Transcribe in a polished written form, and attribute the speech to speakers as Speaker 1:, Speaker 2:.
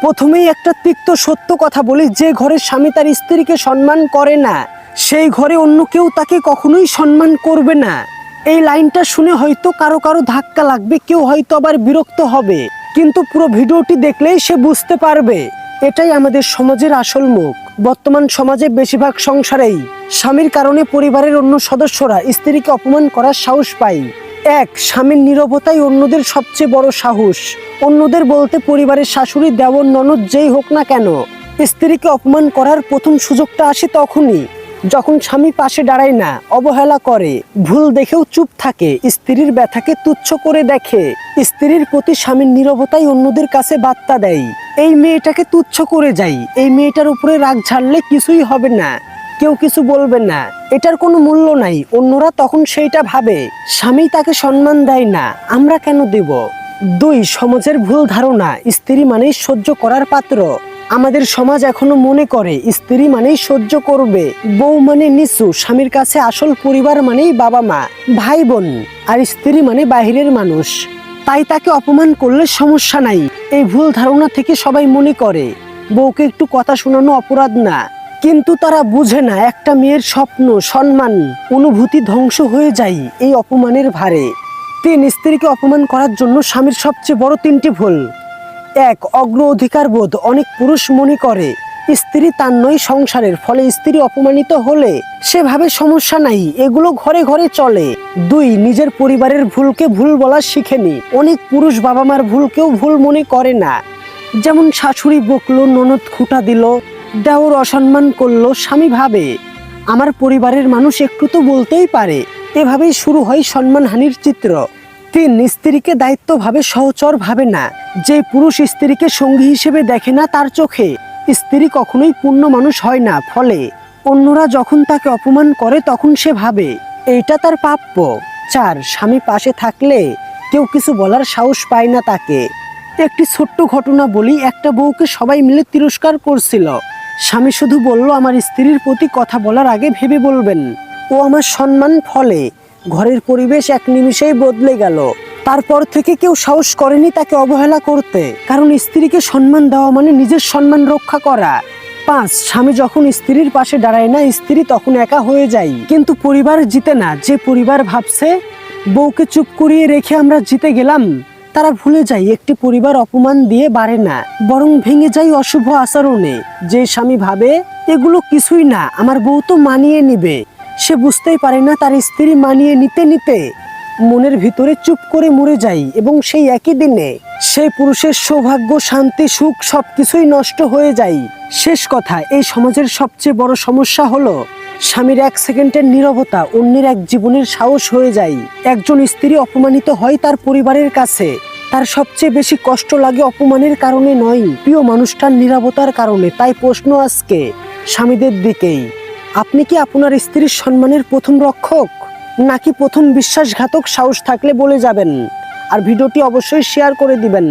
Speaker 1: প্রথমেই একটা তিক্ত সত্য কথা বলি, যে ঘরে স্বামী তার স্ত্রীকে সম্মান করে না, সেই ঘরে অন্য কেউ তাকে কখনোই সম্মান করবে না। এই লাইনটা শুনে হয়তো কারো কারো ধাক্কা লাগবে, কেউ হয়তো আবার বিরক্ত হবে, কিন্তু পুরো ভিডিওটি দেখলেই সে বুঝতে পারবে এটাই আমাদের সমাজের আসল মুখ। বর্তমান সমাজে বেশিরভাগ সংসারেই স্বামীর কারণে পরিবারের অন্য সদস্যরা স্ত্রীকে অপমান করার সাহস পায়। এক, স্বামীর নীরবতাই অন্যদের সবচেয়ে বড় সাহস। অন্যদের বলতে পরিবারের শাশুড়ি, দেওর, ননদ যেই হোক না কেন, স্ত্রীকে অপমান করার প্রথম সুযোগটা আসে তখনই যখন স্বামী পাশে দাঁড়ায় না, অবহেলা করে, ভুল দেখেও চুপ থাকে, স্ত্রীর ব্যথাকে তুচ্ছ করে দেখে। স্ত্রীর প্রতি স্বামীর নীরবতাই অন্যদের কাছে বার্তা দেয়, এই মেয়েটাকে তুচ্ছ করে যাই, এই মেয়েটার উপরে রাগ ঝাড়লে কিছুই হবে না, কেউ কিছু বলবে না, এটার কোনো মূল্য নাই। অন্যরা তখন সেইটা ভাবে স্বামী তাকে সম্মান দেয় না, আমরা কেন দেব। দুই, সমাজের ভুল ধারণা, স্ত্রী মানেই সহ্য করার পাত্র। আমাদের সমাজ এখনো মনে করে স্ত্রী মানেই সহ্য করবে, বউ মানে নিচু, স্বামীর কাছে আসল পরিবার মানেই বাবা মা, ভাই বোন, আর স্ত্রী মানে বাহিরের মানুষ, তাই তাকে অপমান করলে সমস্যা নাই। এই ভুল ধারণা থেকে সবাই মনে করে বউকে একটু কথা শোনানো অপরাধ না, কিন্তু তারা বুঝে না একটা মেয়ের স্বপ্ন, সম্মান, অনুভূতি ধ্বংস হয়ে যায় এই অপমানের ভারে। তিন, স্ত্রীকে অপমান করার জন্য স্বামীর সবচেয়ে বড় তিনটি ভুল। এক, অগ্র অধিকার বোধ। অনেক পুরুষ মনে করে স্ত্রী তার নয়, সংসারের, ফলে স্ত্রী অপমানিত হলে সে ভাবে সমস্যা নাই, এগুলো ঘরে ঘরে চলে। দুই, নিজের পরিবারের ভুলকে ভুল বলা শিখেনি। অনেক পুরুষ বাবা মার ভুলকেও ভুল মনে করে না, যেমন শাশুড়ি বকলো, ননদ খুঁটা দিল, দেওর অসম্মান করলো, স্বামী ভাবে আমার পরিবারের মানুষ একটু তো বলতেই পারে, এভাবেই শুরু হয় সম্মানহানির চিত্র। তিন, স্ত্রীকে দায়িত্ব ভাবে, সহচর ভাবে না। যে পুরুষ স্ত্রীকে সঙ্গী হিসেবে দেখে না, তার চোখে স্ত্রী কখনোই পূর্ণ মানুষ হয় না, ফলে অন্যরা যখন তাকে অপমান করে তখন সে ভাবে এইটা তার প্রাপ্য। চার, স্বামী পাশে থাকলে কেউ কিছু বলার সাহস পায় না তাকে। একটি ছোট্ট ঘটনা বলি, একটা বউকে সবাই মিলে তিরস্কার করছিল। স্বামী শুধু বলল, আমার স্ত্রীর প্রতি কথা বলার আগে ভেবে বলবেন, ও আমার সম্মান। ফলে ঘরের পরিবেশ এক নিমিষেই বদলে গেল। তারপর থেকে কেউ সাহস করেনি তাকে অবহেলা করতে, কারণ স্ত্রীকে সম্মান দেওয়া মানে নিজের সম্মান রক্ষা করা। পাঁচ, স্বামী যখন স্ত্রীর পাশে দাঁড়ায় না, স্ত্রী তখন একা হয়ে যায়, কিন্তু পরিবার জিতে না। যে পরিবার ভাবছে বউকে চুপ করিয়ে রেখে আমরা জিতে গেলাম, তারা ভুলে যায় একটি পরিবার অপমান দিয়ে বাড়ে না, বরং ভেঙে যায় অশুভ আচরণে। যে স্বামী ভাবে এগুলো কিছুই না, আমার বউ তো মানিয়ে নিবে, সে বুঝতেই পারে না তার স্ত্রী মানিয়ে নিতে নিতে মনের ভিতরে চুপ করে মরে যায়, এবং সেই একই দিনে সেই পুরুষের সৌভাগ্য, শান্তি, সুখ সবকিছুই নষ্ট হয়ে যায়। শেষ কথা, এই সমাজের সবচেয়ে বড় সমস্যা হলো স্বামীর এক সেকেন্ডের নীরবতা অন্যের এক জীবনের সাহস হয়ে যায়। একজন স্ত্রী অপমানিত হয় তার পরিবারের কাছে, তার সবচেয়ে বেশি কষ্ট লাগে অপমানের কারণে নয়, প্রিয় মানুষটার নীরবতার কারণে। তাই প্রশ্ন আজকে স্বামীদের দিকেই, আপনি কি আপনার স্ত্রীর সম্মানের প্রথম রক্ষক, নাকি প্রথম বিশ্বাসঘাতক? সাহস থাকলে বলে যাবেন, আর ভিডিওটি অবশ্যই শেয়ার করে দিবেন।